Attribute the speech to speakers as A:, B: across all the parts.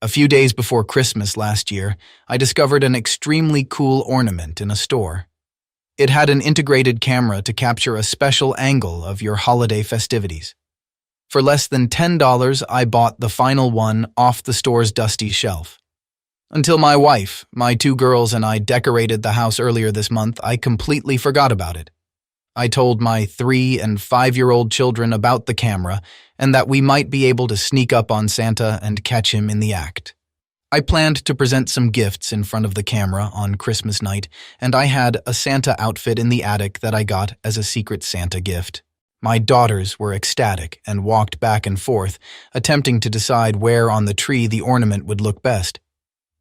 A: A few days before Christmas last year, I discovered an extremely cool ornament in a store. It had an integrated camera to capture a special angle of your holiday festivities. For less than $10, I bought the final one off the store's dusty shelf. Until my wife, my 2 girls, and I decorated the house earlier this month, I completely forgot about it. I told my 3- and 5-year-old children about the camera and that we might be able to sneak up on Santa and catch him in the act. I planned to present some gifts in front of the camera on Christmas night, and I had a Santa outfit in the attic that I got as a secret Santa gift. My daughters were ecstatic and walked back and forth, attempting to decide where on the tree the ornament would look best.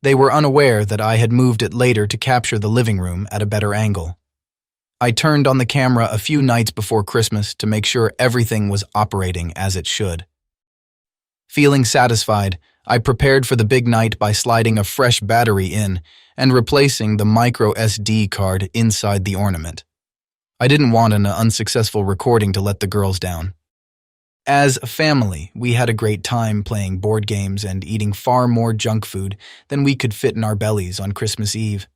A: They were unaware that I had moved it later to capture the living room at a better angle. I turned on the camera a few nights before Christmas to make sure everything was operating as it should. Feeling satisfied, I prepared for the big night by sliding a fresh battery in and replacing the micro SD card inside the ornament. I didn't want an unsuccessful recording to let the girls down. As a family, we had a great time playing board games and eating far more junk food than we could fit in our bellies on Christmas Eve.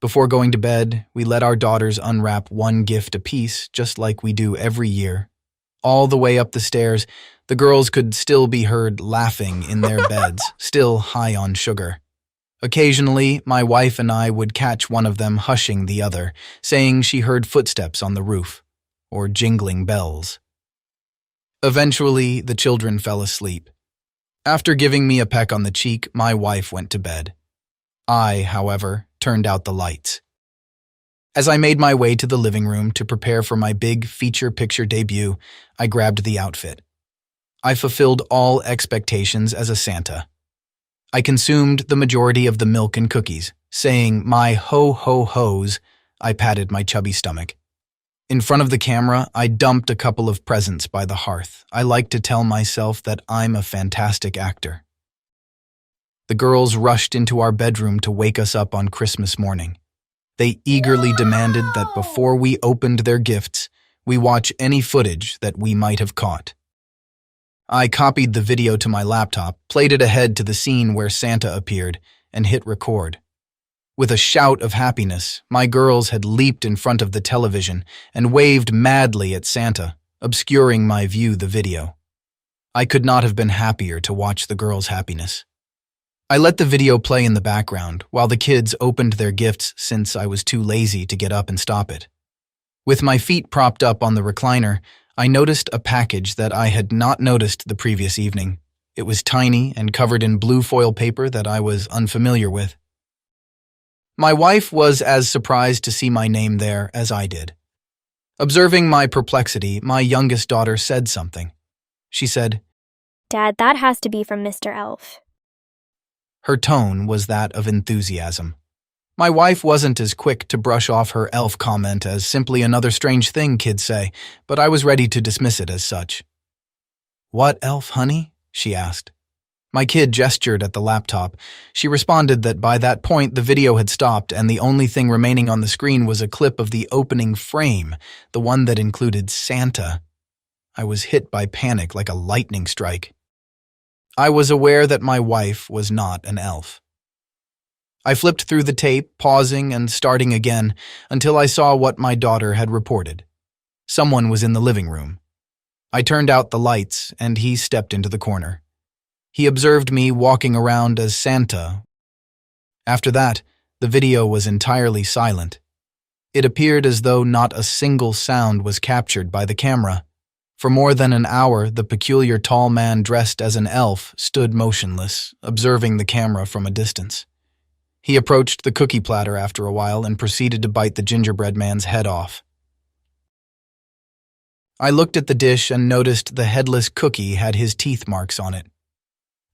A: Before going to bed, we let our daughters unwrap one gift apiece, just like we do every year. All the way up the stairs, the girls could still be heard laughing in their beds, still high on sugar. Occasionally, my wife and I would catch one of them hushing the other, saying she heard footsteps on the roof, or jingling bells. Eventually, the children fell asleep. After giving me a peck on the cheek, my wife went to bed. I, however, turned out the lights. As I made my way to the living room to prepare for my big feature-picture debut, I grabbed the outfit. I fulfilled all expectations as a Santa. I consumed the majority of the milk and cookies, saying my ho-ho-hos. I patted my chubby stomach. In front of the camera, I dumped a couple of presents by the hearth. I like to tell myself that I'm a fantastic actor. The girls rushed into our bedroom to wake us up on Christmas morning. They eagerly demanded that before we opened their gifts, we watch any footage that we might have caught. I copied the video to my laptop, played it ahead to the scene where Santa appeared, and hit record. With a shout of happiness, my girls had leaped in front of the television and waved madly at Santa, obscuring my view of the video. I could not have been happier to watch the girls' happiness. I let the video play in the background while the kids opened their gifts since I was too lazy to get up and stop it. With my feet propped up on the recliner, I noticed a package that I had not noticed the previous evening. It was tiny and covered in blue foil paper that I was unfamiliar with. My wife was as surprised to see my name there as I did. Observing my perplexity, my youngest daughter said something. She said,
B: "Dad, that has to be from Mr. Elf."
A: Her tone was that of enthusiasm. My wife wasn't as quick to brush off her elf comment as simply another strange thing kids say, but I was ready to dismiss it as such. "What elf, honey?" she asked. My kid gestured at the laptop. She responded that by that point the video had stopped and the only thing remaining on the screen was a clip of the opening frame, the one that included Santa. I was hit by panic like a lightning strike. I was aware that my wife was not an elf. I flipped through the tape, pausing and starting again, until I saw what my daughter had reported. Someone was in the living room. I turned out the lights, and he stepped into the corner. He observed me walking around as Santa. After that, the video was entirely silent. It appeared as though not a single sound was captured by the camera. For more than an hour, the peculiar tall man dressed as an elf stood motionless, observing the camera from a distance. He approached the cookie platter after a while and proceeded to bite the gingerbread man's head off. I looked at the dish and noticed the headless cookie had his teeth marks on it.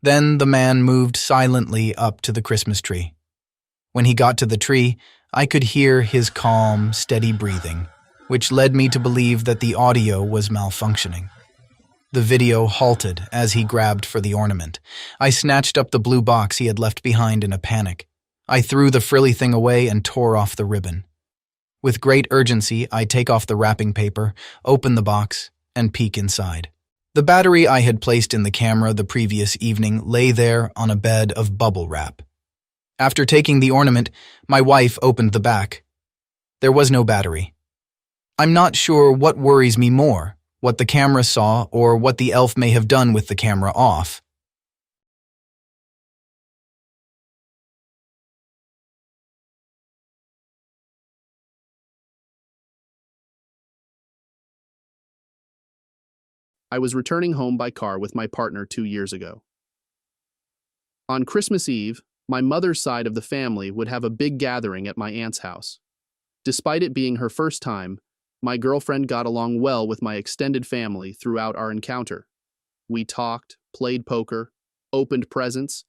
A: Then the man moved silently up to the Christmas tree. When he got to the tree, I could hear his calm, steady breathing, which led me to believe that the audio was malfunctioning. The video halted as he grabbed for the ornament. I snatched up the blue box he had left behind in a panic. I threw the frilly thing away and tore off the ribbon. With great urgency, I take off the wrapping paper, open the box, and peek inside. The battery I had placed in the camera the previous evening lay there on a bed of bubble wrap. After taking the ornament, my wife opened the back. There was no battery. I'm not sure what worries me more, what the camera saw or what the elf may have done with the camera off.
C: I was returning home by car with my partner 2 years ago. On Christmas Eve, my mother's side of the family would have a big gathering at my aunt's house. Despite it being her first time, my girlfriend got along well with my extended family throughout our encounter. We talked, played poker, opened presents,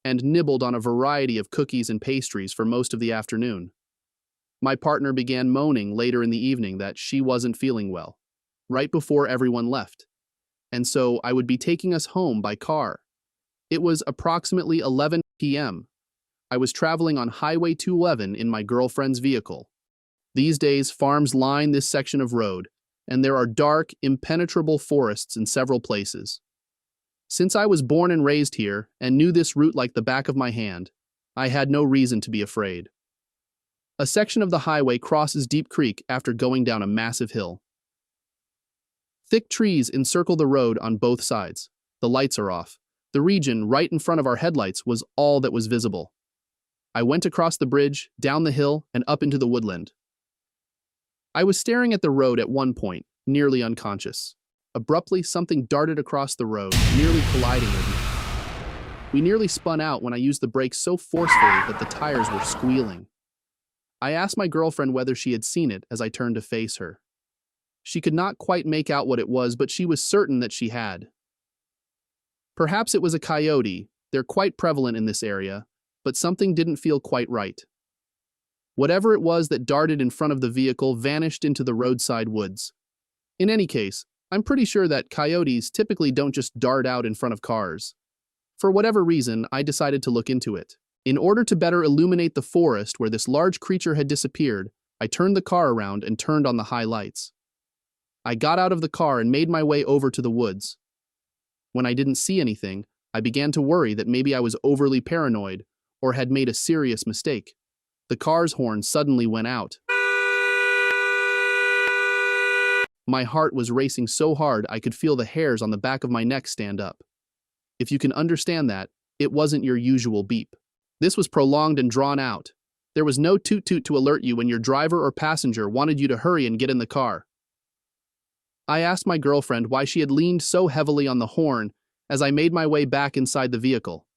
C: and nibbled on a variety of cookies and pastries for most of the afternoon. My partner began moaning later in the evening that she wasn't feeling well, right before everyone left, and so I would be taking us home by car. It was approximately 11 p.m. I was traveling on Highway 211 in my girlfriend's vehicle. These days, farms line this section of road, and there are dark, impenetrable forests in several places. Since I was born and raised here and knew this route like the back of my hand, I had no reason to be afraid. A section of the highway crosses Deep Creek after going down a massive hill. Thick trees encircle the road on both sides. The lights are off. The region right in front of our headlights was all that was visible. I went across the bridge, down the hill, and up into the woodland. I was staring at the road at one point, nearly unconscious. Abruptly, something darted across the road, nearly colliding with me. We nearly spun out when I used the brakes so forcefully that the tires were squealing. I asked my girlfriend whether she had seen it as I turned to face her. She could not quite make out what it was, but she was certain that she had. Perhaps it was a coyote. They're quite prevalent in this area, but something didn't feel quite right. Whatever it was that darted in front of the vehicle vanished into the roadside woods. In any case, I'm pretty sure that coyotes typically don't just dart out in front of cars. For whatever reason, I decided to look into it. In order to better illuminate the forest where this large creature had disappeared, I turned the car around and turned on the high lights. I got out of the car and made my way over to the woods. When I didn't see anything, I began to worry that maybe I was overly paranoid or had made a serious mistake. The car's horn suddenly went out. My heart was racing so hard I could feel the hairs on the back of my neck stand up. If you can understand that, it wasn't your usual beep. This was prolonged and drawn out. There was no toot-toot to alert you when your driver or passenger wanted you to hurry and get in the car. I asked my girlfriend why she had leaned so heavily on the horn as I made my way back inside the vehicle.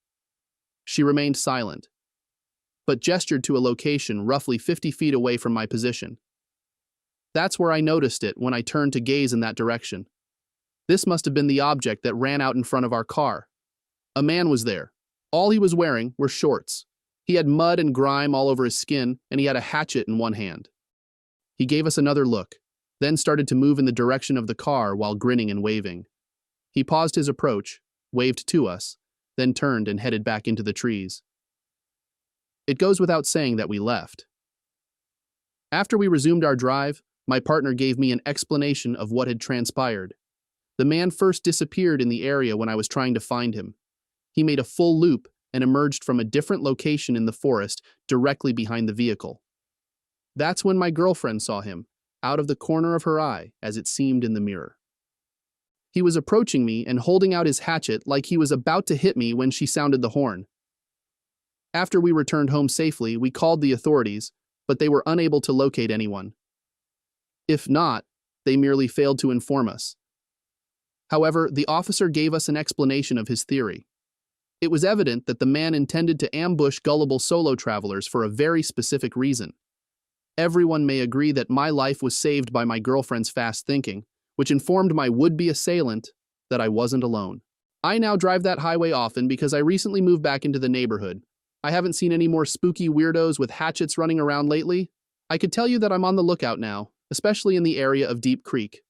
C: She remained silent, but gestured to a location roughly 50 feet away from my position. That's where I noticed it when I turned to gaze in that direction. This must have been the object that ran out in front of our car. A man was there. All he was wearing were shorts. He had mud and grime all over his skin, and he had a hatchet in one hand. He gave us another look, then started to move in the direction of the car while grinning and waving. He paused his approach, waved to us, then turned and headed back into the trees. It goes without saying that we left. After we resumed our drive, my partner gave me an explanation of what had transpired. The man first disappeared in the area when I was trying to find him. He made a full loop and emerged from a different location in the forest directly behind the vehicle. That's when my girlfriend saw him, out of the corner of her eye, as it seemed in the mirror. He was approaching me and holding out his hatchet like he was about to hit me when she sounded the horn. After we returned home safely, we called the authorities, but they were unable to locate anyone. If not, they merely failed to inform us. However, the officer gave us an explanation of his theory. It was evident that the man intended to ambush gullible solo travelers for a very specific reason. Everyone may agree that my life was saved by my girlfriend's fast thinking, which informed my would-be assailant that I wasn't alone. I now drive that highway often because I recently moved back into the neighborhood. I haven't seen any more spooky weirdos with hatchets running around lately. I could tell you that I'm on the lookout now, especially in the area of Deep Creek.